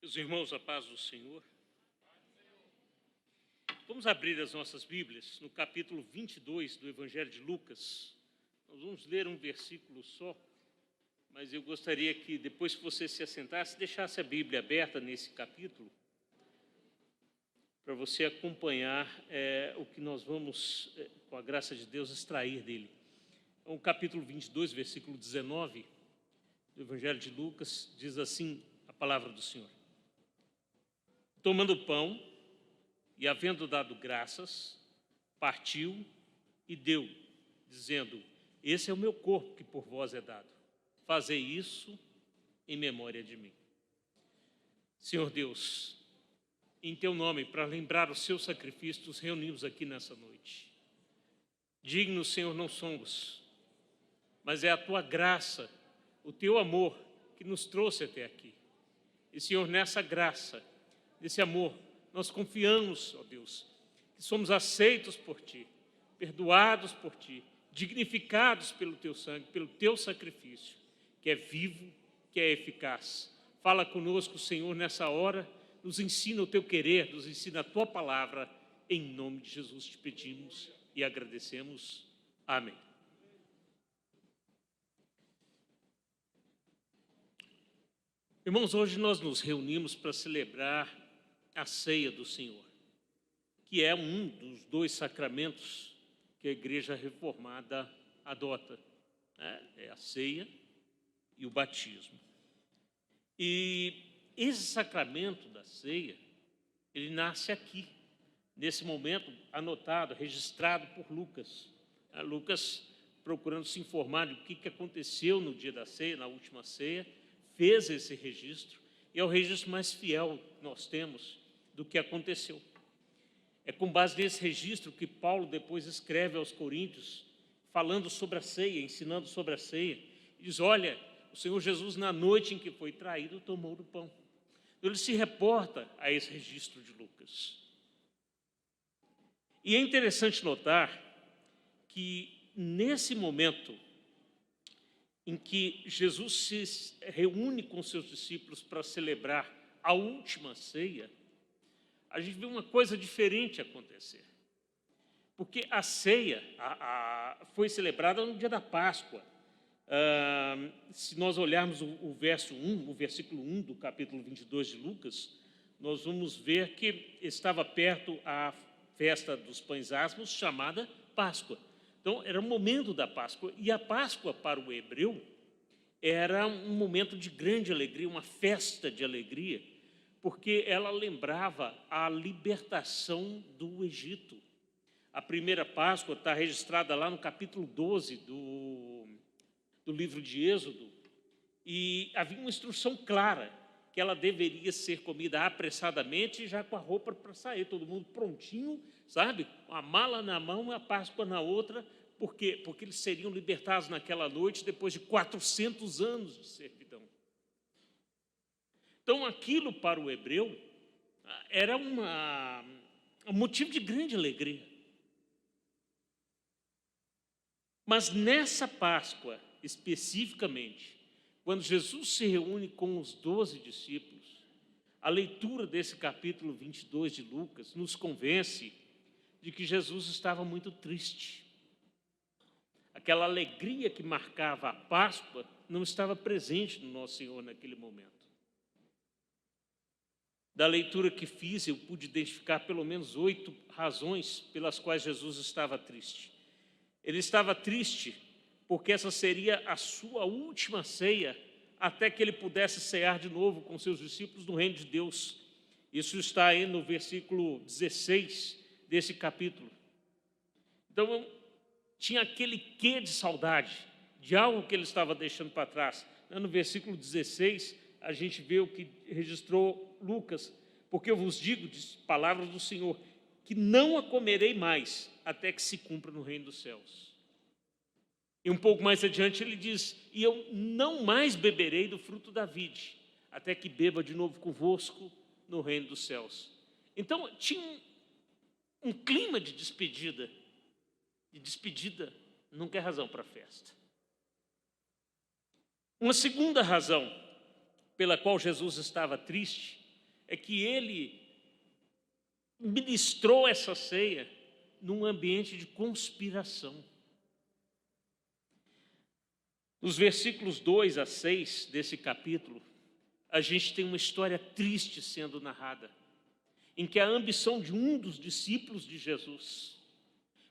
Meus irmãos, a paz do Senhor. Vamos abrir as nossas Bíblias no capítulo 22 do Evangelho de Lucas. Nós vamos ler um versículo só, mas eu gostaria que depois que você se assentasse, deixasse a Bíblia aberta nesse capítulo, para você acompanhar o que nós vamos, com a graça de Deus, extrair dele. Então, o capítulo 22, versículo 19 do Evangelho de Lucas, diz assim a palavra do Senhor. Tomando o pão e havendo dado graças, partiu e deu, dizendo: esse é o meu corpo que por vós é dado. Fazei isso em memória de mim. Senhor Deus, em teu nome, para lembrar o seu sacrifício, nos reunimos aqui nessa noite. Dignos, Senhor, não somos, mas é a tua graça, o teu amor que nos trouxe até aqui. E, Senhor, nessa graça, nesse amor, nós confiamos, ó Deus, que somos aceitos por Ti, perdoados por Ti, dignificados pelo Teu sangue, pelo Teu sacrifício, que é vivo, que é eficaz. Fala conosco, Senhor, nessa hora, nos ensina o Teu querer, nos ensina a Tua palavra, em nome de Jesus te pedimos e agradecemos. Amém. Irmãos, hoje nós nos reunimos para celebrar a ceia do Senhor, que é um dos dois sacramentos que a Igreja Reformada adota. É a ceia e o batismo. E esse sacramento da ceia, ele nasce aqui, nesse momento anotado, registrado por Lucas. Lucas, procurando se informar do que aconteceu no dia da ceia, na última ceia, fez esse registro, e é o registro mais fiel que nós temos do que aconteceu. É com base nesse registro que Paulo depois escreve aos Coríntios, falando sobre a ceia, ensinando sobre a ceia. Diz: olha, o Senhor Jesus, na noite em que foi traído, tomou do pão. Então, ele se reporta a esse registro de Lucas. E é interessante notar que, nesse momento em que Jesus se reúne com seus discípulos para celebrar a última ceia, a gente vê uma coisa diferente acontecer. Porque a ceia foi celebrada no dia da Páscoa. Se nós olharmos o versículo 1 do capítulo 22 de Lucas, nós vamos ver que estava perto a festa dos pães asmos, chamada Páscoa. Então, era o momento da Páscoa. E a Páscoa, para o hebreu, era um momento de grande alegria, uma festa de alegria, porque ela lembrava a libertação do Egito. A primeira Páscoa está registrada lá no capítulo 12 do livro de Êxodo, e havia uma instrução clara que ela deveria ser comida apressadamente e já com a roupa para sair, todo mundo prontinho, sabe? A mala na mão e a Páscoa na outra. Por quê? Porque eles seriam libertados naquela noite depois de 400 anos de servidão. Então, aquilo para o hebreu era um motivo de grande alegria. Mas nessa Páscoa, especificamente, quando Jesus se reúne com os 12 discípulos, a leitura desse capítulo 22 de Lucas nos convence de que Jesus estava muito triste. Aquela alegria que marcava a Páscoa não estava presente no nosso Senhor naquele momento. Da leitura que fiz, eu pude identificar pelo menos 8 razões pelas quais Jesus estava triste. Ele estava triste porque essa seria a sua última ceia, até que ele pudesse cear de novo com seus discípulos no reino de Deus. Isso está aí no versículo 16 desse capítulo. Então, tinha aquele quê de saudade, de algo que ele estava deixando para trás. No versículo 16, a gente vê o que registrou Lucas: porque eu vos digo, diz palavras do Senhor, que não a comerei mais, até que se cumpra no reino dos céus. E um pouco mais adiante ele diz: e eu não mais beberei do fruto da vide, até que beba de novo convosco no reino dos céus. Então, tinha um clima de despedida. E despedida nunca é razão para festa. Uma segunda razão pela qual Jesus estava triste é que ele ministrou essa ceia num ambiente de conspiração. Nos versículos 2 a 6 desse capítulo, a gente tem uma história triste sendo narrada, em que a ambição de um dos discípulos de Jesus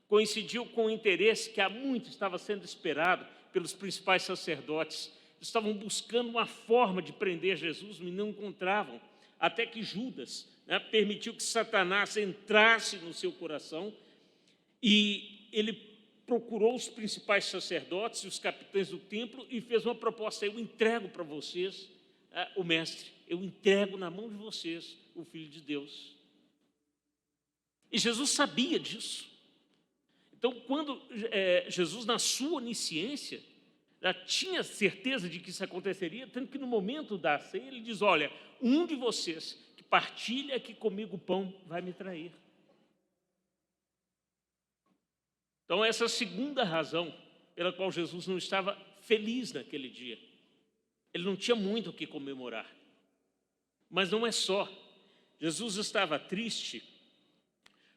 coincidiu com o interesse que há muito estava sendo esperado pelos principais sacerdotes. Estavam buscando uma forma de prender Jesus, mas não encontravam, até que Judas, permitiu que Satanás entrasse no seu coração, e ele procurou os principais sacerdotes e os capitães do templo e fez uma proposta: eu entrego para vocês o mestre, eu entrego na mão de vocês o Filho de Deus. E Jesus sabia disso. Então, quando Jesus, na sua onisciência, já tinha certeza de que isso aconteceria, tanto que no momento da ceia ele diz: olha, um de vocês que partilha aqui comigo o pão vai me trair. Então, essa é a segunda razão pela qual Jesus não estava feliz naquele dia. Ele não tinha muito o que comemorar. Mas não é só. Jesus estava triste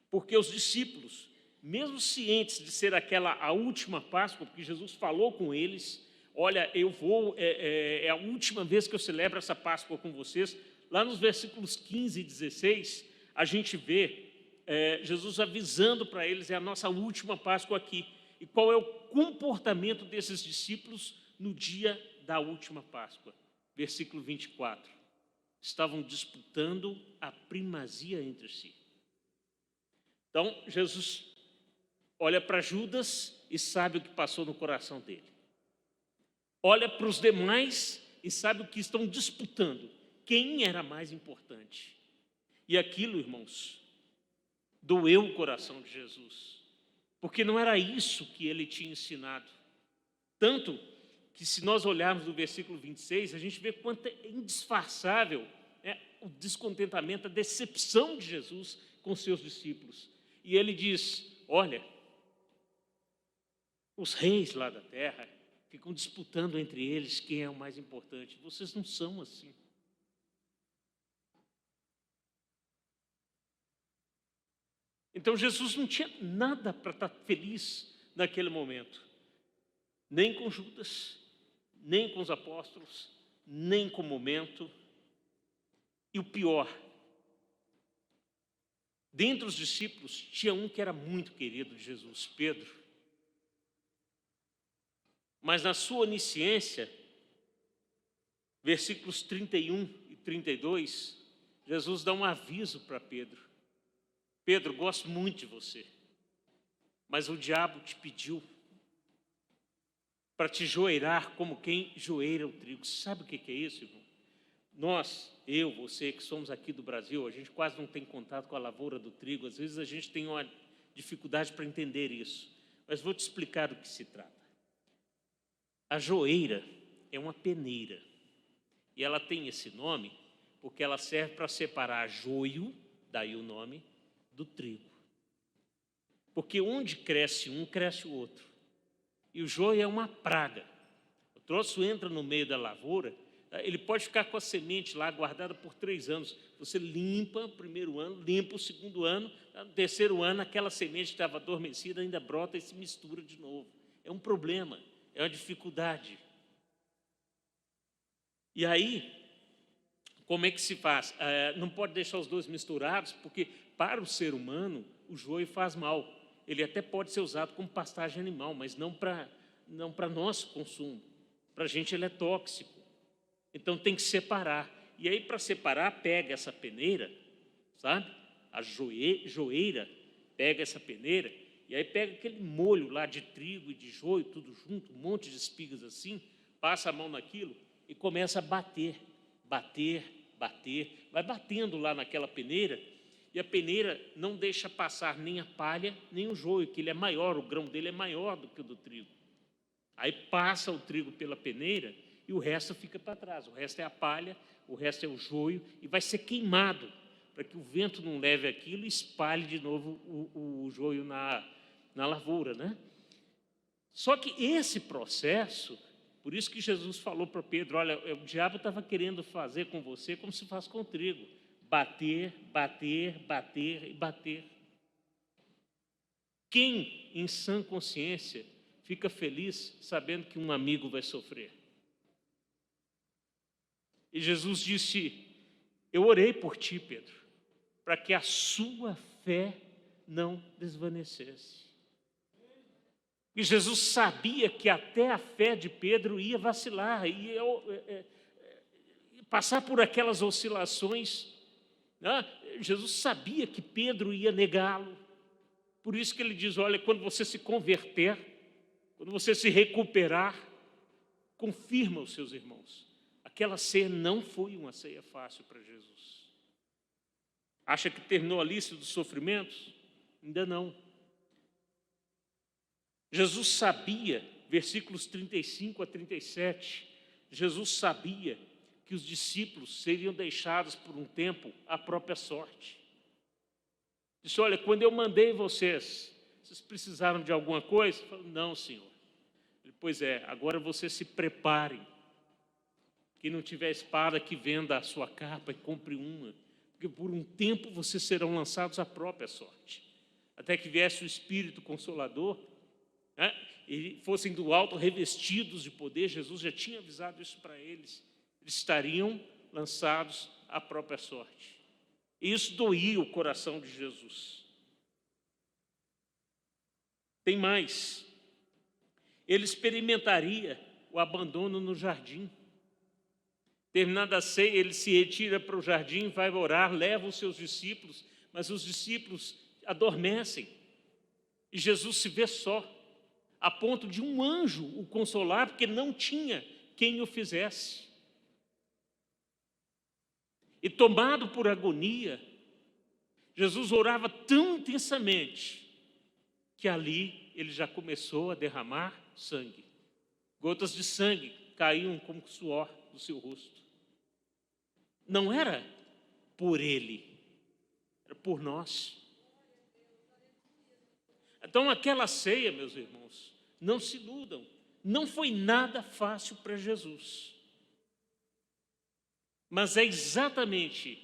porque os discípulos, mesmo cientes de ser aquela a última Páscoa, porque Jesus falou com eles: olha, eu vou, é a última vez que eu celebro essa Páscoa com vocês. Lá nos versículos 15 e 16, a gente vê Jesus avisando para eles: é a nossa última Páscoa aqui. E qual é o comportamento desses discípulos no dia da última Páscoa? Versículo 24. Estavam disputando a primazia entre si. Então, Jesus olha para Judas e sabe o que passou no coração dele. Olha para os demais e sabe o que estão disputando. Quem era mais importante? E aquilo, irmãos, doeu o coração de Jesus, porque não era isso que ele tinha ensinado. Tanto que, se nós olharmos no versículo 26, a gente vê quanto é indisfarçável o descontentamento, a decepção de Jesus com seus discípulos. E ele diz: olha, os reis lá da terra ficam disputando entre eles quem é o mais importante. Vocês não são assim. Então Jesus não tinha nada para estar feliz naquele momento, nem com Judas, nem com os apóstolos, nem com o momento. E o pior, dentre os discípulos tinha um que era muito querido de Jesus, Pedro. Mas na sua onisciência, versículos 31 e 32, Jesus dá um aviso para Pedro: Pedro, gosto muito de você, mas o diabo te pediu para te joeirar como quem joeira o trigo. Sabe o que é isso, irmão? Nós, eu, você, que somos aqui do Brasil, a gente quase não tem contato com a lavoura do trigo. Às vezes a gente tem uma dificuldade para entender isso. Mas vou te explicar do que se trata. A joeira é uma peneira. E ela tem esse nome porque ela serve para separar joio, daí o nome, do trigo. Porque onde cresce um, cresce o outro. E o joio é uma praga. O troço entra no meio da lavoura, ele pode ficar com a semente lá guardada por 3 anos. Você limpa o primeiro ano, limpa o segundo ano, no terceiro ano aquela semente que estava adormecida ainda brota e se mistura de novo. É um problema, é uma dificuldade. E aí, como é que se faz? Não pode deixar os dois misturados, porque para o ser humano o joio faz mal. Ele até pode ser usado como pastagem animal, mas não para nosso consumo. Para a gente ele é tóxico. Então tem que separar. E aí, para separar, pega essa peneira, sabe? A joeira pega essa peneira, e aí pega aquele molho lá de trigo e de joio, tudo junto, um monte de espigas assim, passa a mão naquilo e começa a bater, vai batendo lá naquela peneira, e a peneira não deixa passar nem a palha, nem o joio, que ele é maior, o grão dele é maior do que o do trigo. Aí passa o trigo pela peneira e o resto fica para trás. O resto é a palha, o resto é o joio, e vai ser queimado, para que o vento não leve aquilo e espalhe de novo o joio na lavoura, né? Só que esse processo, por isso que Jesus falou para Pedro: olha, o diabo estava querendo fazer com você como se faz com o trigo. bater, bater, bater e bater. Quem, em sã consciência, fica feliz sabendo que um amigo vai sofrer? E Jesus disse: eu orei por ti, Pedro, para que a sua fé não desvanecesse. E Jesus sabia que até a fé de Pedro ia vacilar, ia passar por aquelas oscilações, né? Jesus sabia que Pedro ia negá-lo. Por isso que ele diz: olha, quando você se converter, quando você se recuperar, confirma os seus irmãos. Aquela ceia não foi uma ceia fácil para Jesus. Acha que terminou a lista dos sofrimentos? Ainda não. Jesus sabia, versículos 35 a 37, Jesus sabia que os discípulos seriam deixados por um tempo à própria sorte. Disse: olha, quando eu mandei vocês precisaram de alguma coisa? Falei: não, Senhor. Ele: pois é, agora vocês se preparem. Quem não tiver espada, que venda a sua capa e compre uma, porque por um tempo vocês serão lançados à própria sorte, até que viesse o Espírito Consolador, né? E fossem do alto revestidos de poder. Jesus já tinha avisado isso para eles. Eles estariam lançados à própria sorte. E isso doía o coração de Jesus. Tem mais. Ele experimentaria o abandono no jardim. Terminada a ceia, ele se retira para o jardim, vai orar, leva os seus discípulos, mas os discípulos adormecem. E Jesus se vê só, a ponto de um anjo o consolar, porque não tinha quem o fizesse. E tomado por agonia, Jesus orava tão intensamente que ali ele já começou a derramar sangue. Gotas de sangue caíam como suor do seu rosto. Não era por ele, era por nós. Então aquela ceia, meus irmãos, não se iludam, não foi nada fácil para Jesus. Mas é exatamente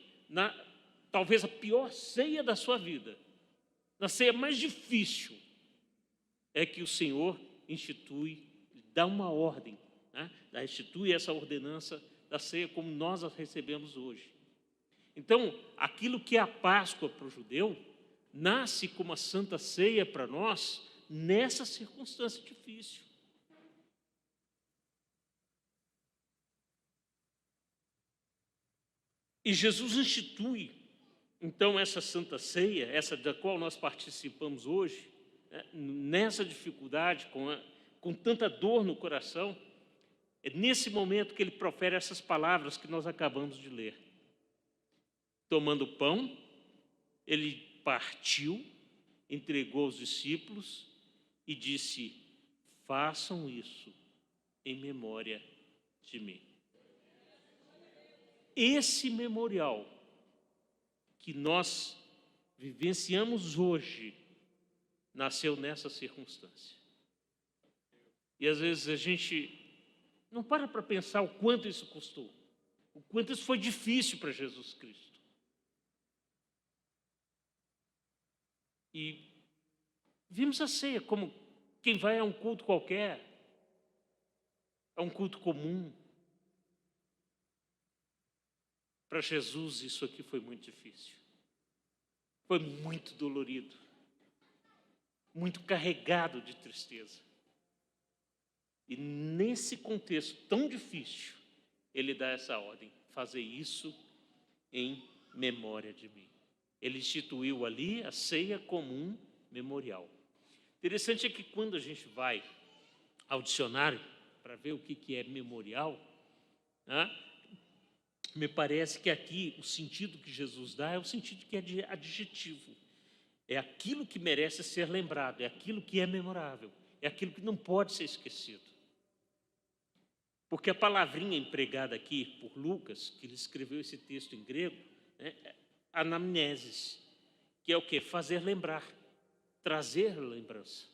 talvez a pior ceia da sua vida, na ceia mais difícil, é que o Senhor institui, dá uma ordem, né? Institui essa ordenança da ceia como nós a recebemos hoje. Então, aquilo que é a Páscoa para o judeu, nasce como a Santa Ceia para nós, nessa circunstância difícil. E Jesus institui, então, essa Santa Ceia, essa da qual nós participamos hoje, né, nessa dificuldade, com tanta dor no coração. É nesse momento que ele profere essas palavras que nós acabamos de ler. Tomando o pão, ele partiu, entregou aos discípulos e disse: façam isso em memória de mim. Esse memorial que nós vivenciamos hoje nasceu nessa circunstância. E às vezes a gente não para pensar o quanto isso custou, o quanto isso foi difícil para Jesus Cristo. E vimos a ceia como quem vai a um culto qualquer, a um culto comum. Para Jesus isso aqui foi muito difícil, foi muito dolorido, muito carregado de tristeza. E nesse contexto tão difícil, ele dá essa ordem: fazer isso em memória de mim. Ele instituiu ali a ceia como um memorial. Interessante é que quando a gente vai ao dicionário para ver o que é memorial, né, me parece que aqui o sentido que Jesus dá é o sentido que é de adjetivo. É aquilo que merece ser lembrado, é aquilo que é memorável, é aquilo que não pode ser esquecido. Porque a palavrinha empregada aqui por Lucas, que ele escreveu esse texto em grego, é anamnesis, que é o quê? Fazer lembrar, trazer lembrança.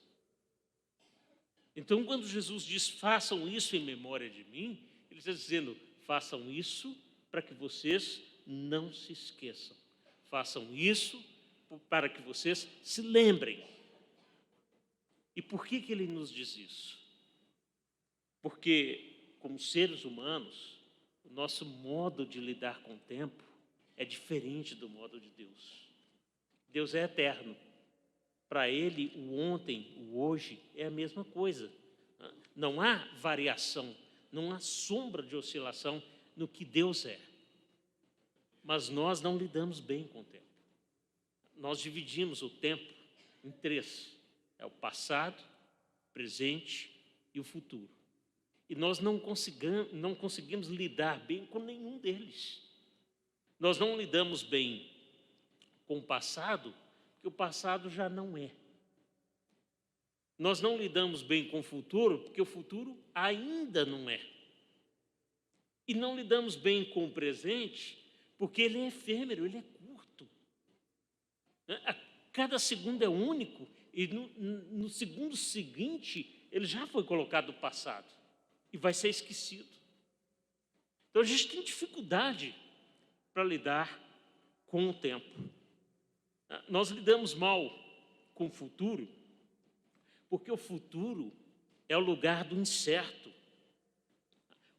Então, quando Jesus diz: façam isso em memória de mim, ele está dizendo: façam isso para que vocês não se esqueçam. Façam isso para que vocês se lembrem. E por que ele nos diz isso? Porque, como seres humanos, o nosso modo de lidar com o tempo é diferente do modo de Deus. Deus é eterno. Para ele, o ontem, o hoje é a mesma coisa. Não há variação, não há sombra de oscilação no que Deus é. Mas nós não lidamos bem com o tempo. Nós dividimos o tempo em três: é o passado, o presente e o futuro. E nós não conseguimos lidar bem com nenhum deles. Nós não lidamos bem com o passado, porque o passado já não é. Nós não lidamos bem com o futuro, porque o futuro ainda não é. E não lidamos bem com o presente, porque ele é efêmero, ele é curto. Cada segundo é único, e no segundo seguinte, ele já foi colocado no passado e vai ser esquecido. Então a gente tem dificuldade para lidar com o tempo. Nós lidamos mal com o futuro, porque o futuro é o lugar do incerto.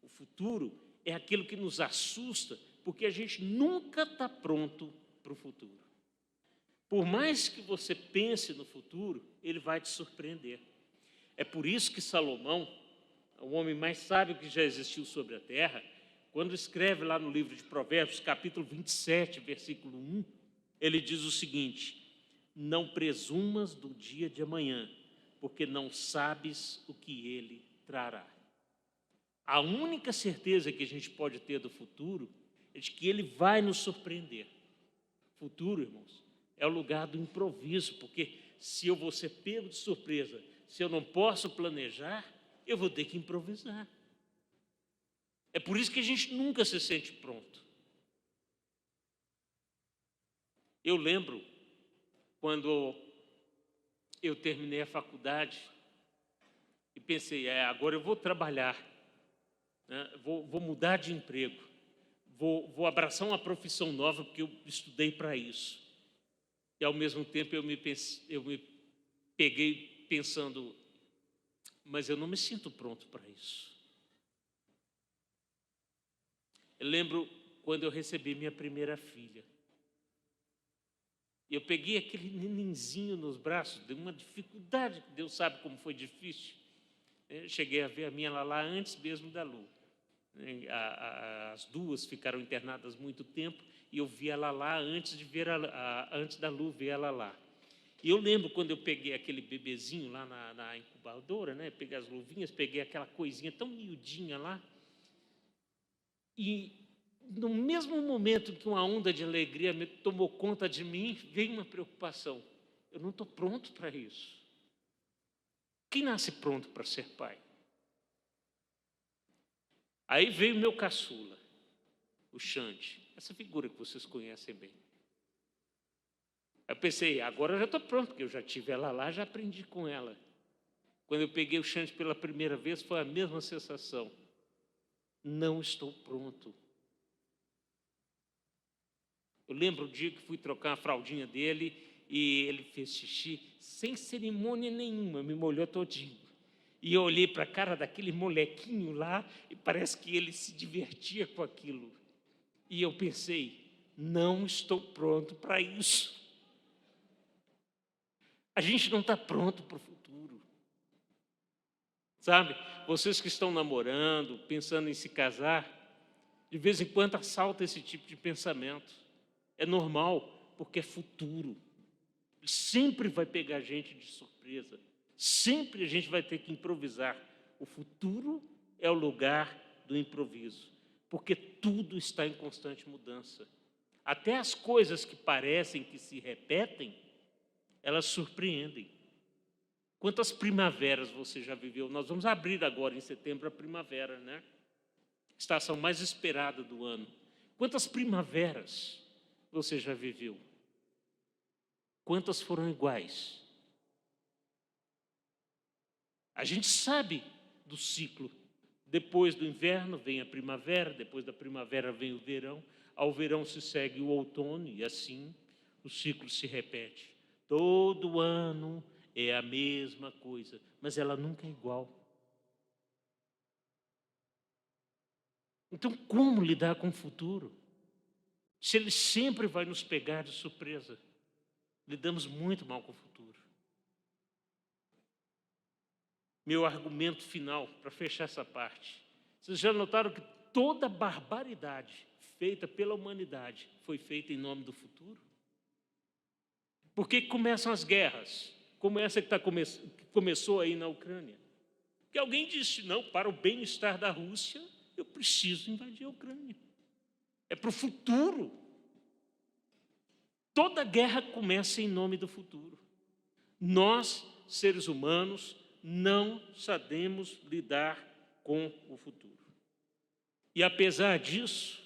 O futuro é aquilo que nos assusta, porque a gente nunca está pronto para o futuro. Por mais que você pense no futuro, ele vai te surpreender. É por isso que Salomão, o homem mais sábio que já existiu sobre a terra, quando escreve lá no livro de Provérbios, capítulo 27, versículo 1, ele diz o seguinte: não presumas do dia de amanhã, porque não sabes o que ele trará. A única certeza que a gente pode ter do futuro é de que ele vai nos surpreender. Futuro, irmãos, é o lugar do improviso, porque se eu vou ser pego de surpresa, se eu não posso planejar, eu vou ter que improvisar. É por isso que a gente nunca se sente pronto. Eu lembro quando eu terminei a faculdade e pensei, agora eu vou trabalhar, né? Vou mudar de emprego, vou abraçar uma profissão nova, porque eu estudei para isso. E ao mesmo tempo eu me peguei pensando, mas eu não me sinto pronto para isso. Eu lembro quando eu recebi minha primeira filha. Eu peguei aquele nenenzinho nos braços, deu uma dificuldade, Deus sabe como foi difícil. Eu cheguei a ver a minha Lalá antes mesmo da Lu. As duas ficaram internadas muito tempo e eu vi a Lalá antes de ver antes da Lu ver a Lalá. E eu lembro quando eu peguei aquele bebezinho lá na incubadora, né? Peguei as luvinhas, peguei aquela coisinha tão miudinha lá. E no mesmo momento que uma onda de alegria me tomou conta de mim, veio uma preocupação. Eu não estou pronto para isso. Quem nasce pronto para ser pai? Aí veio o meu caçula, o Xande, essa figura que vocês conhecem bem. Eu pensei, agora eu já estou pronto, porque eu já tive ela lá, já aprendi com ela. Quando eu peguei o Xande pela primeira vez, foi a mesma sensação. Não estou pronto. Eu lembro o dia que fui trocar a fraldinha dele e ele fez xixi sem cerimônia nenhuma, me molhou todinho. E eu olhei para a cara daquele molequinho lá e parece que ele se divertia com aquilo. E eu pensei, não estou pronto para isso. A gente não está pronto para o futuro. Sabe, vocês que estão namorando, pensando em se casar, de vez em quando assalta esse tipo de pensamento. É normal, porque é futuro. Sempre vai pegar a gente de surpresa. Sempre a gente vai ter que improvisar. O futuro é o lugar do improviso, porque tudo está em constante mudança. Até as coisas que parecem que se repetem, elas surpreendem. Quantas primaveras você já viveu? Nós vamos abrir agora em setembro a primavera, né? Estação mais esperada do ano. Quantas primaveras você já viveu? Quantas foram iguais? A gente sabe do ciclo Depois do inverno vem a primavera, depois da primavera vem o verão, ao verão se segue o outono e assim o ciclo se repete. Todo ano é a mesma coisa, mas ela nunca é igual. Então, como lidar com o futuro? Se ele sempre vai nos pegar de surpresa, lidamos muito mal com o futuro. Meu argumento final, para fechar essa parte. Vocês já notaram que toda barbaridade feita pela humanidade foi feita em nome do futuro? Por que começam as guerras? Como essa que começou aí na Ucrânia? Porque alguém disse, não, para o bem-estar da Rússia, eu preciso invadir a Ucrânia. É para o futuro. Toda guerra começa em nome do futuro. Nós, seres humanos, não sabemos lidar com o futuro. E apesar disso,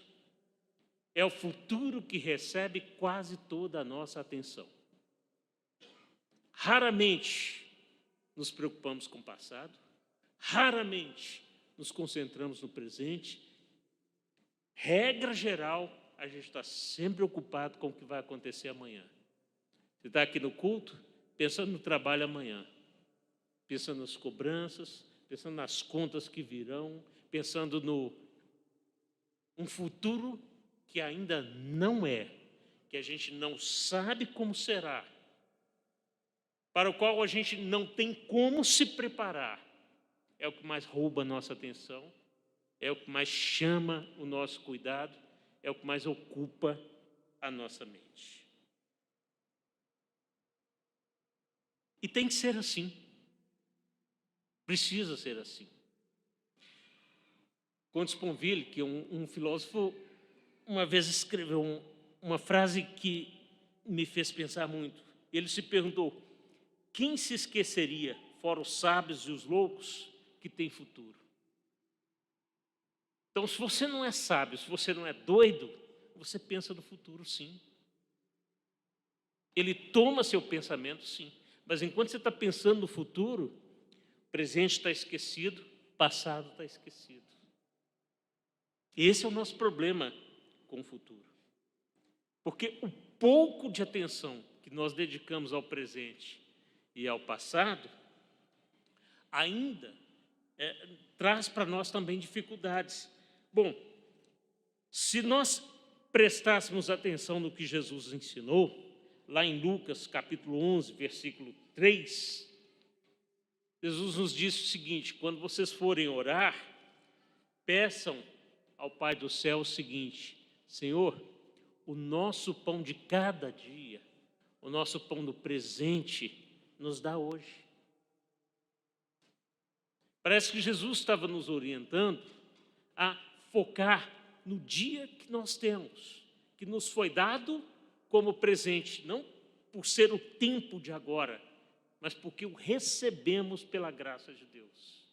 é o futuro que recebe quase toda a nossa atenção. Raramente nos preocupamos com o passado, raramente nos concentramos no presente. Regra geral, a gente está sempre ocupado com o que vai acontecer amanhã. Você está aqui no culto, pensando no trabalho amanhã, pensando nas cobranças, pensando nas contas que virão, pensando um futuro que ainda não é, que a gente não sabe como será, para o qual a gente não tem como se preparar. É o que mais rouba a nossa atenção, é o que mais chama o nosso cuidado, é o que mais ocupa a nossa mente. E tem que ser assim. Precisa ser assim. Comte Sponville, que é um filósofo, uma vez escreveu uma frase que me fez pensar muito. Ele se perguntou, quem se esqueceria, fora os sábios e os loucos, que tem futuro? Então, se você não é sábio, se você não é doido, você pensa no futuro, sim. Ele toma seu pensamento, sim. Mas enquanto você está pensando no futuro, o presente está esquecido, o passado está esquecido. Esse é o nosso problema com o futuro. Porque o pouco de atenção que nós dedicamos ao presente e ao passado, ainda traz para nós também dificuldades. Bom, se nós prestássemos atenção no que Jesus ensinou, lá em Lucas, capítulo 11, versículo 3, Jesus nos disse o seguinte, quando vocês forem orar, peçam ao Pai do céu o seguinte, Senhor, o nosso pão de cada dia, o nosso pão do presente, nos dá hoje. Parece que Jesus estava nos orientando a focar no dia que nós temos, que nos foi dado como presente, não por ser o tempo de agora, mas porque o recebemos pela graça de Deus.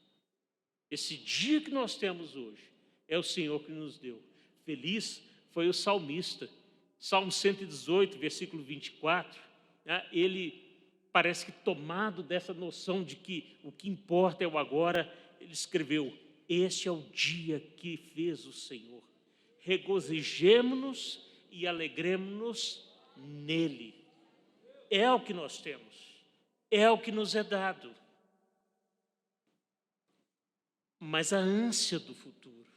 Esse dia que nós temos hoje é o Senhor que nos deu. Feliz foi o salmista. Salmo 118, versículo 24, ele parece que tomado dessa noção de que o que importa é o agora, ele escreveu, este é o dia que fez o Senhor. Regozijemo-nos e alegremo-nos nele. É o que nós temos, é o que nos é dado. Mas a ânsia do futuro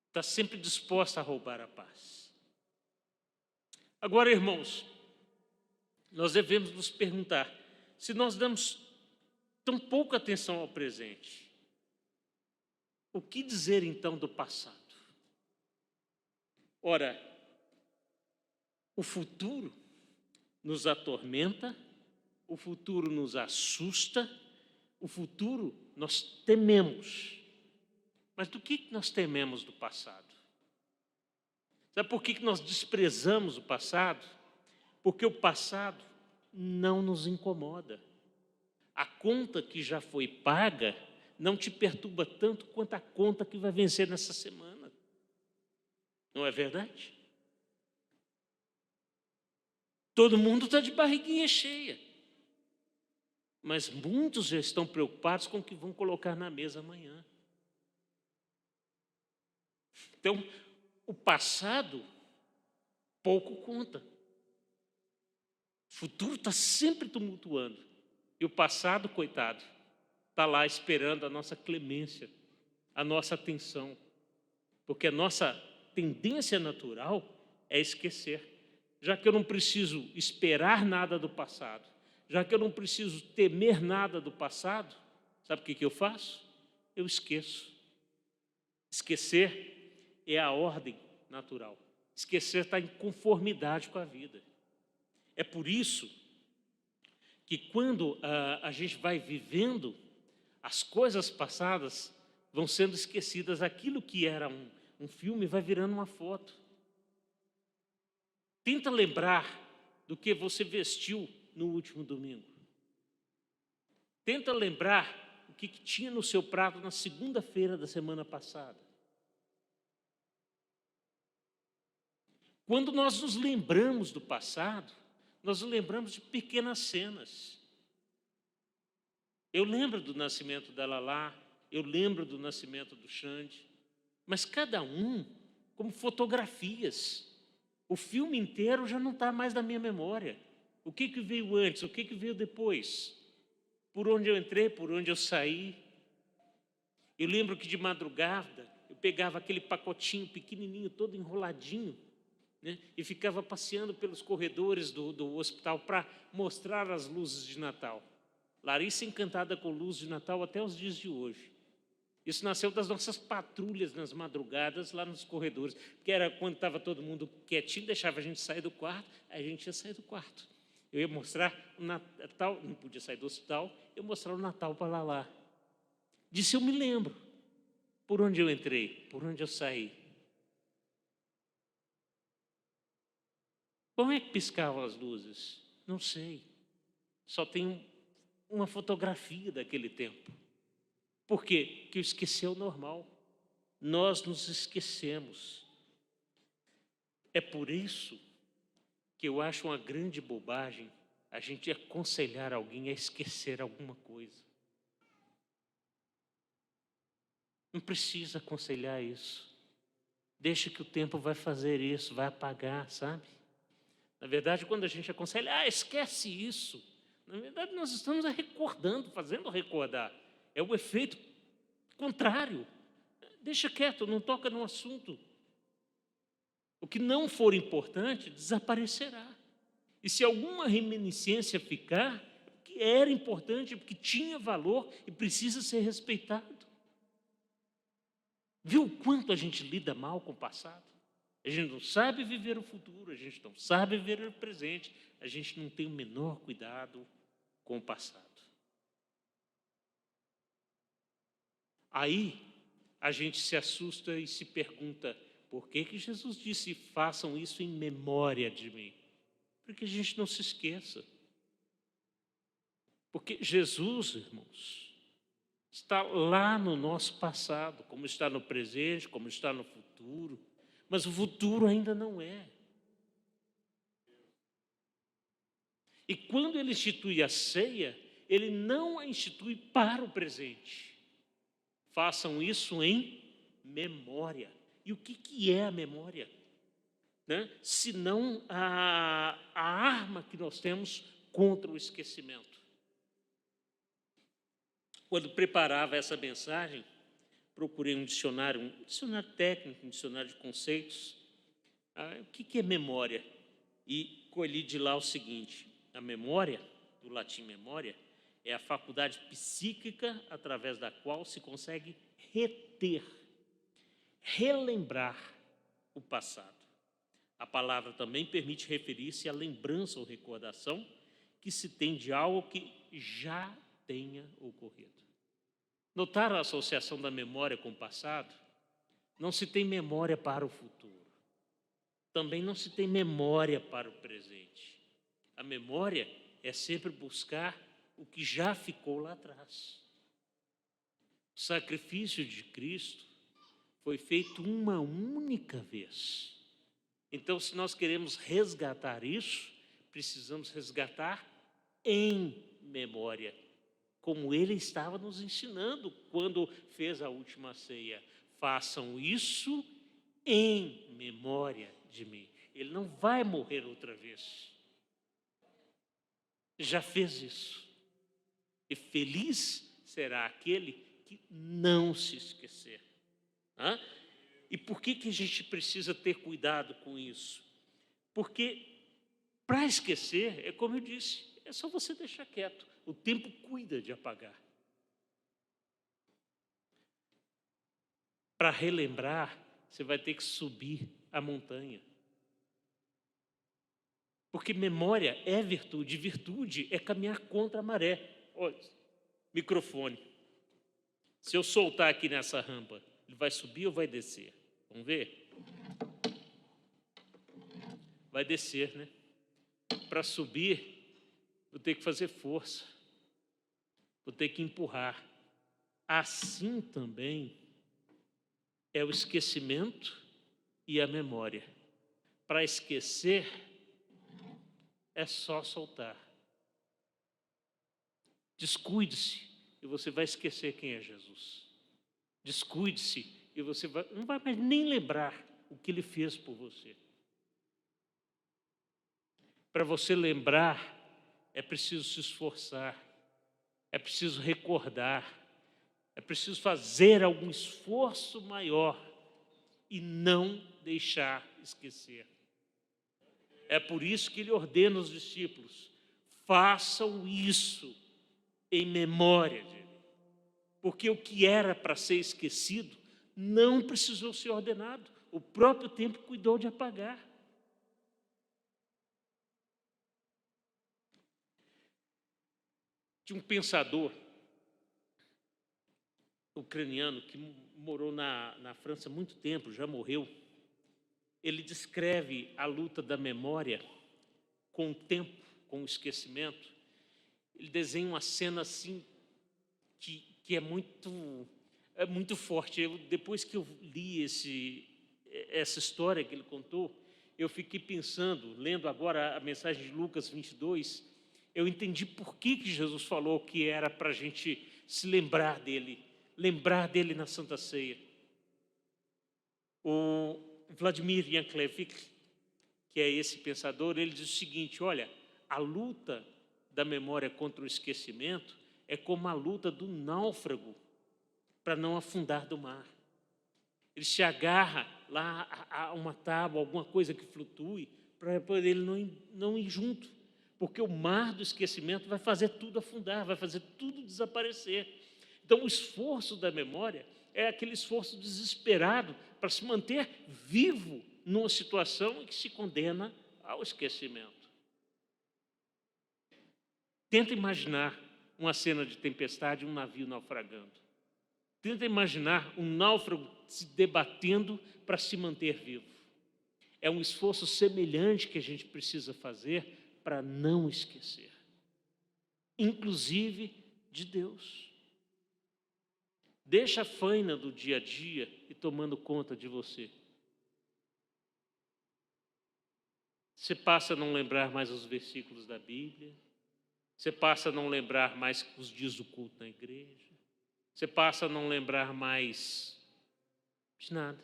está sempre disposta a roubar a paz. Agora, irmãos, nós devemos nos perguntar, se nós damos tão pouca atenção ao presente, o que dizer então do passado? Ora, o futuro nos atormenta, o futuro nos assusta, o futuro nós tememos. Mas do que nós tememos do passado? Sabe por que nós desprezamos o passado? Porque o passado não nos incomoda. A conta que já foi paga não te perturba tanto quanto a conta que vai vencer nessa semana. Não é verdade? Todo mundo está de barriguinha cheia. Mas muitos já estão preocupados com o que vão colocar na mesa amanhã. Então, o passado pouco conta. O futuro está sempre tumultuando. E o passado, coitado, está lá esperando a nossa clemência, a nossa atenção. Porque a nossa tendência natural é esquecer. Já que eu não preciso esperar nada do passado, já que eu não preciso temer nada do passado, sabe o que eu faço? Eu esqueço. Esquecer é a ordem natural. Esquecer está em conformidade com a vida. É por isso que quando a gente vai vivendo, as coisas passadas vão sendo esquecidas. Aquilo que era um filme vai virando uma foto. Tenta lembrar do que você vestiu no último domingo. Tenta lembrar o que tinha no seu prato na segunda-feira da semana passada. Quando nós nos lembramos do passado, nós nos lembramos de pequenas cenas. Eu lembro do nascimento da Lalá, eu lembro do nascimento do Xande, mas cada um como fotografias. O filme inteiro já não está mais na minha memória. O que veio antes, o que veio depois? Por onde eu entrei, por onde eu saí. Eu lembro que de madrugada eu pegava aquele pacotinho pequenininho, todo enroladinho, né, e ficava passeando pelos corredores do hospital para mostrar as luzes de Natal. Larissa encantada com luz de Natal até os dias de hoje. Isso nasceu das nossas patrulhas nas madrugadas, lá nos corredores, porque era quando estava todo mundo quietinho, deixava a gente sair do quarto, aí a gente ia sair do quarto. Eu ia mostrar o Natal, não podia sair do hospital, eu mostrar o Natal para Lalá. Disso eu me lembro. Por onde eu entrei, por onde eu saí. Como é que piscavam as luzes? Não sei. Só tem uma fotografia daquele tempo. Por quê? Porque eu esqueci o normal. Nós nos esquecemos. É por isso que eu acho uma grande bobagem a gente aconselhar alguém a esquecer alguma coisa. Não precisa aconselhar isso. Deixa que o tempo vai fazer isso, vai apagar, sabe? Na verdade, quando a gente aconselha, esquece isso. Na verdade, nós estamos recordando, fazendo recordar. É o efeito contrário. Deixa quieto, não toca no assunto. O que não for importante, desaparecerá. E se alguma reminiscência ficar, é porque era importante, porque tinha valor e precisa ser respeitado. Viu o quanto a gente lida mal com o passado? A gente não sabe viver o futuro, a gente não sabe viver o presente, a gente não tem o menor cuidado com o passado. Aí a gente se assusta e se pergunta, por que Jesus disse, façam isso em memória de mim? Porque a gente não se esqueça. Porque Jesus, irmãos, está lá no nosso passado, como está no presente, como está no futuro, mas o futuro ainda não é. E quando ele institui a ceia, ele não a institui para o presente. Façam isso em memória. E o que é a memória? Né? Senão a arma que nós temos contra o esquecimento. Quando preparava essa mensagem, procurei um dicionário técnico, um dicionário de conceitos. O que é memória? E colhi de lá o seguinte: a memória, do latim memória, é a faculdade psíquica através da qual se consegue reter, relembrar o passado. A palavra também permite referir-se à lembrança ou recordação que se tem de algo que já tenha ocorrido. Notaram a associação da memória com o passado? Não se tem memória para o futuro. Também não se tem memória para o presente. A memória é sempre buscar o que já ficou lá atrás. O sacrifício de Cristo foi feito uma única vez. Então, se nós queremos resgatar isso, precisamos resgatar em memória, como ele estava nos ensinando quando fez a última ceia. Façam isso em memória de mim. Ele não vai morrer outra vez. Já fez isso. E feliz será aquele que não se esquecer. Hã? E por que a gente precisa ter cuidado com isso? Porque para esquecer, é como eu disse, é só você deixar quieto. O tempo cuida de apagar. Para relembrar, você vai ter que subir a montanha. Porque memória é virtude, virtude é caminhar contra a maré. Olha, microfone. Se eu soltar aqui nessa rampa, ele vai subir ou vai descer? Vamos ver? Vai descer, né? Para subir, vou ter que fazer força. Vou ter que empurrar. Assim também é o esquecimento e a memória. Para esquecer, é só soltar. Descuide-se e você vai esquecer quem é Jesus. Descuide-se e você não vai mais nem lembrar o que ele fez por você. Para você lembrar, é preciso se esforçar, é preciso recordar, é preciso fazer algum esforço maior e não deixar esquecer. É por isso que ele ordena os discípulos, façam isso em memória dele. Porque o que era para ser esquecido não precisou ser ordenado. O próprio tempo cuidou de apagar. Tinha um pensador ucraniano que morou na França há muito tempo, já morreu. Ele descreve a luta da memória com o tempo, com o esquecimento. Ele desenha uma cena assim que é muito forte. Depois que eu li essa história que ele contou, eu fiquei pensando, lendo agora a mensagem de Lucas 22, eu entendi por que Jesus falou que era para a gente se lembrar dele na Santa Ceia. O Vladimir Yanklevich, que é esse pensador, ele diz o seguinte, olha, a luta da memória contra o esquecimento é como a luta do náufrago para não afundar do mar. Ele se agarra lá a uma tábua, alguma coisa que flutue, para ele não ir junto, porque o mar do esquecimento vai fazer tudo afundar, vai fazer tudo desaparecer. Então, o esforço da memória é aquele esforço desesperado para se manter vivo numa situação em que se condena ao esquecimento. Tenta imaginar uma cena de tempestade, um navio naufragando. Tenta imaginar um náufrago se debatendo para se manter vivo. É um esforço semelhante que a gente precisa fazer para não esquecer, inclusive de Deus. Deixa a faina do dia a dia e tomando conta de você. Você passa a não lembrar mais os versículos da Bíblia. Você passa a não lembrar mais os dias do culto na igreja. Você passa a não lembrar mais de nada.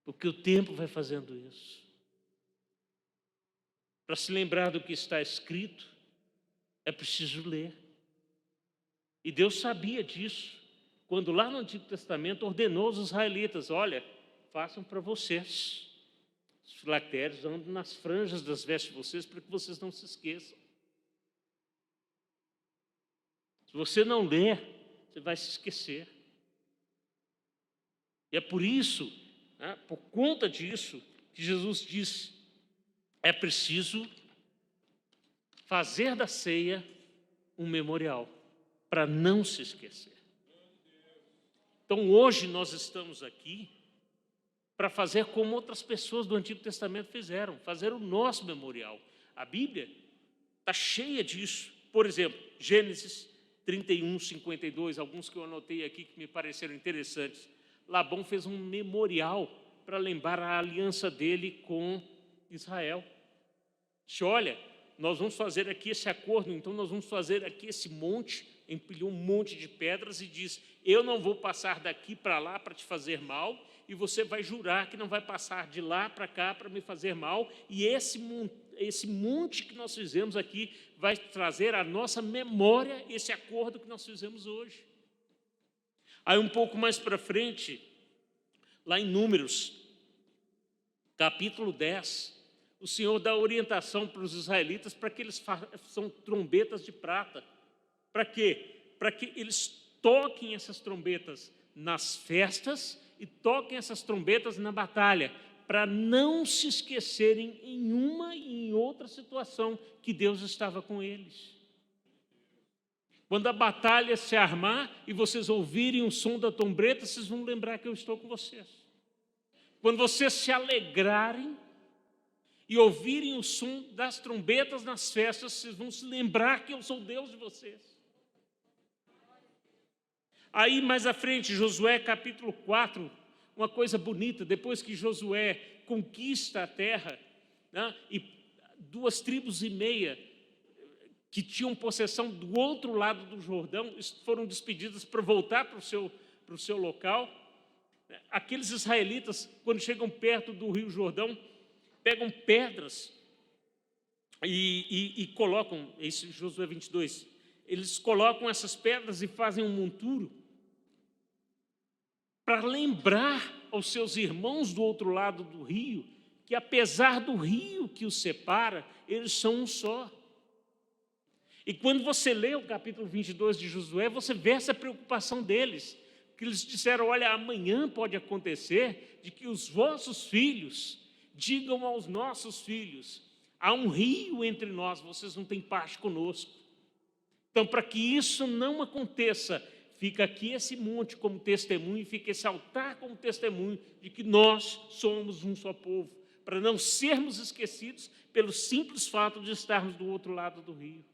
Porque o tempo vai fazendo isso. Para se lembrar do que está escrito, é preciso ler. E Deus sabia disso, quando lá no Antigo Testamento ordenou aos israelitas, olha, façam para vocês. Os filactérios andam nas franjas das vestes de vocês para que vocês não se esqueçam. Se você não ler, você vai se esquecer. E é por isso, por conta disso, que Jesus diz, é preciso fazer da ceia um memorial, para não se esquecer. Então, hoje nós estamos aqui para fazer como outras pessoas do Antigo Testamento fizeram, fazer o nosso memorial. A Bíblia está cheia disso. Por exemplo, Gênesis 31, 52, alguns que eu anotei aqui que me pareceram interessantes. Labão fez um memorial para lembrar a aliança dele com Israel. Disse, olha, nós vamos fazer aqui esse acordo, então nós vamos fazer aqui esse monte, empilhou um monte de pedras e diz, eu não vou passar daqui para lá para te fazer mal, e você vai jurar que não vai passar de lá para cá para me fazer mal, e esse monte que nós fizemos aqui vai trazer à nossa memória esse acordo que nós fizemos hoje. Aí um pouco mais para frente, lá em Números, capítulo 10, o Senhor dá orientação para os israelitas para que eles façam trombetas de prata. Para quê? Para que eles toquem essas trombetas nas festas e toquem essas trombetas na batalha, para não se esquecerem em uma e em outra situação que Deus estava com eles. Quando a batalha se armar e vocês ouvirem o som da trombeta, vocês vão lembrar que eu estou com vocês. Quando vocês se alegrarem e ouvirem o som das trombetas nas festas, vocês vão se lembrar que eu sou Deus de vocês. Aí mais à frente, Josué capítulo 4, uma coisa bonita, depois que Josué conquista a terra, né, e 2,5 tribos que tinham possessão do outro lado do Jordão, foram despedidas para voltar para o seu local. Aqueles israelitas, quando chegam perto do rio Jordão, pegam pedras e colocam, isso em Josué 22, eles colocam essas pedras e fazem um monturo para lembrar aos seus irmãos do outro lado do rio que, apesar do rio que os separa, eles são um só. E quando você lê o capítulo 22 de Josué, você vê essa preocupação deles, que eles disseram: olha, amanhã pode acontecer de que os vossos filhos digam aos nossos filhos: há um rio entre nós, vocês não têm parte conosco. Então, para que isso não aconteça, fica aqui esse monte como testemunho, fica esse altar como testemunho de que nós somos um só povo, para não sermos esquecidos pelo simples fato de estarmos do outro lado do rio.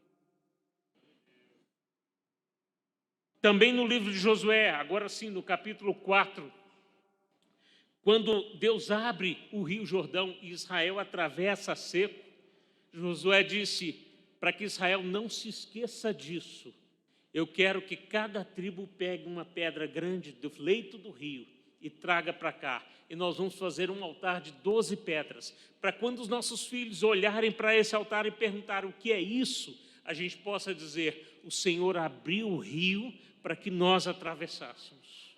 Também no livro de Josué, agora sim, no capítulo 4, quando Deus abre o rio Jordão e Israel atravessa seco, Josué disse: para que Israel não se esqueça disso, eu quero que cada tribo pegue uma pedra grande do leito do rio e traga para cá. E nós vamos fazer um altar de 12 pedras, para quando os nossos filhos olharem para esse altar e perguntarem o que é isso, a gente possa dizer: o Senhor abriu o rio para que nós atravessássemos.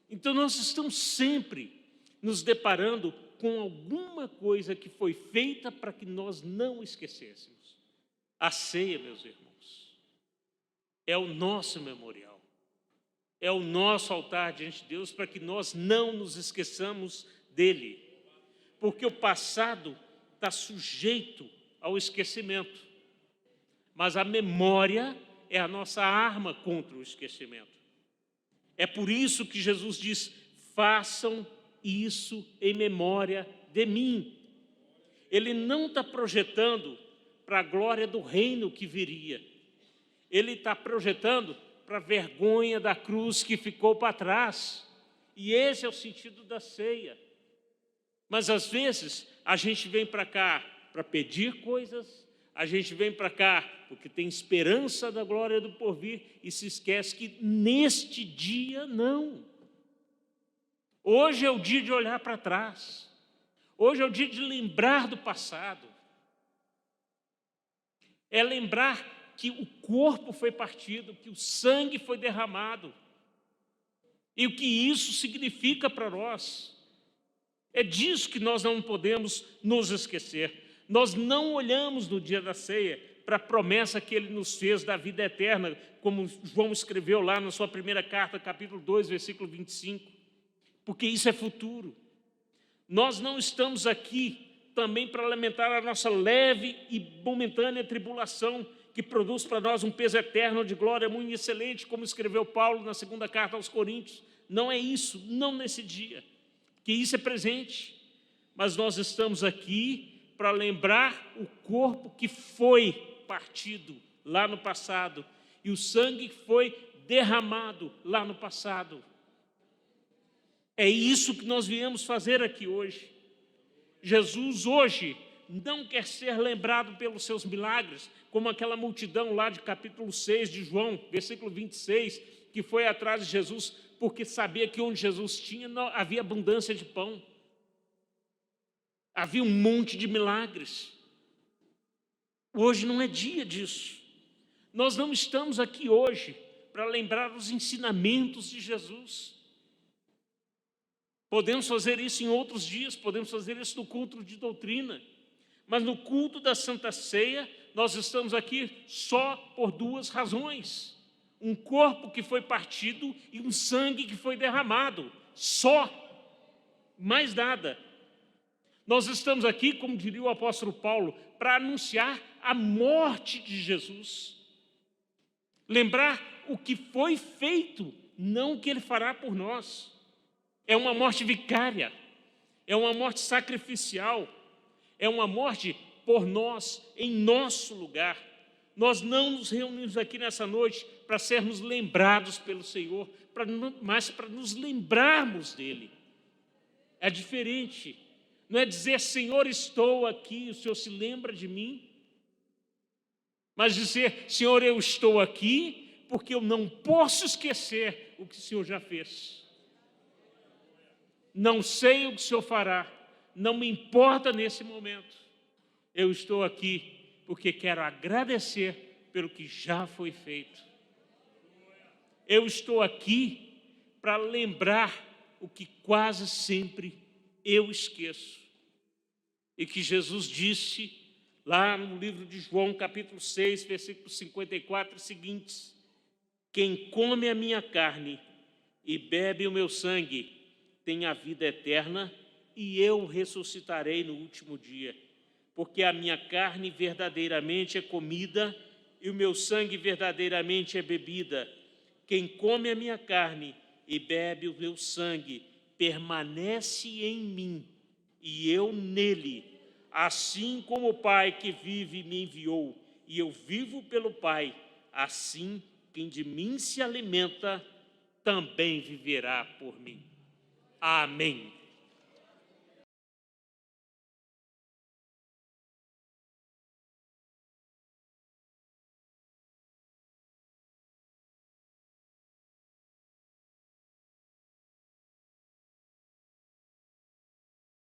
Então nós estamos sempre nos deparando com alguma coisa que foi feita para que nós não esquecêssemos. A ceia, meus irmãos, é o nosso memorial, é o nosso altar diante de Deus para que nós não nos esqueçamos dele, porque o passado está sujeito ao esquecimento, mas a memória é a nossa arma contra o esquecimento. É por isso que Jesus diz: façam isso em memória de mim. Ele não está projetando para a glória do reino que viria. Ele está projetando para a vergonha da cruz que ficou para trás. E esse é o sentido da ceia. Mas às vezes a gente vem para cá para pedir coisas, a gente vem para cá porque tem esperança da glória do porvir e se esquece que neste dia não. Hoje é o dia de olhar para trás. Hoje é o dia de lembrar do passado. É lembrar que o corpo foi partido, que o sangue foi derramado. E o que isso significa para nós. É disso que nós não podemos nos esquecer. Nós não olhamos no dia da ceia para a promessa que ele nos fez da vida eterna, como João escreveu lá na sua primeira carta, capítulo 2, versículo 25, porque isso é futuro. Nós não estamos aqui também para lamentar a nossa leve e momentânea tribulação, que produz para nós um peso eterno de glória muito excelente, como escreveu Paulo na segunda carta aos Coríntios. Não é isso, não nesse dia, que isso é presente, mas nós estamos aqui para lembrar o corpo que foi partido lá no passado e o sangue que foi derramado lá no passado. É isso que nós viemos fazer aqui hoje. Jesus hoje não quer ser lembrado pelos seus milagres, como aquela multidão lá de capítulo 6 de João, versículo 26, que foi atrás de Jesus porque sabia que onde Jesus tinha havia abundância de pão. Havia um monte de milagres. Hoje não é dia disso. Nós não estamos aqui hoje para lembrar os ensinamentos de Jesus. Podemos fazer isso em outros dias, podemos fazer isso no culto de doutrina. Mas no culto da Santa Ceia, nós estamos aqui só por duas razões. Um corpo que foi partido e um sangue que foi derramado. Só. Mais nada. Nós estamos aqui, como diria o apóstolo Paulo, para anunciar a morte de Jesus. Lembrar o que foi feito, não o que ele fará por nós. É uma morte vicária, é uma morte sacrificial, é uma morte por nós, em nosso lugar. Nós não nos reunimos aqui nessa noite para sermos lembrados pelo Senhor, mas para nos lembrarmos dele. É diferente. Não é dizer, Senhor, estou aqui, o Senhor se lembra de mim. Mas dizer, Senhor, eu estou aqui porque eu não posso esquecer o que o Senhor já fez. Não sei o que o Senhor fará, não me importa nesse momento. Eu estou aqui porque quero agradecer pelo que já foi feito. Eu estou aqui para lembrar o que quase sempre eu esqueço. E que Jesus disse lá no livro de João, capítulo 6, versículos 54 seguintes: quem come a minha carne e bebe o meu sangue tem a vida eterna, e eu ressuscitarei no último dia. Porque a minha carne verdadeiramente é comida e o meu sangue verdadeiramente é bebida. Quem come a minha carne e bebe o meu sangue permanece em mim e eu nele, assim como o Pai que vive me enviou e eu vivo pelo Pai, assim quem de mim se alimenta também viverá por mim. Amém.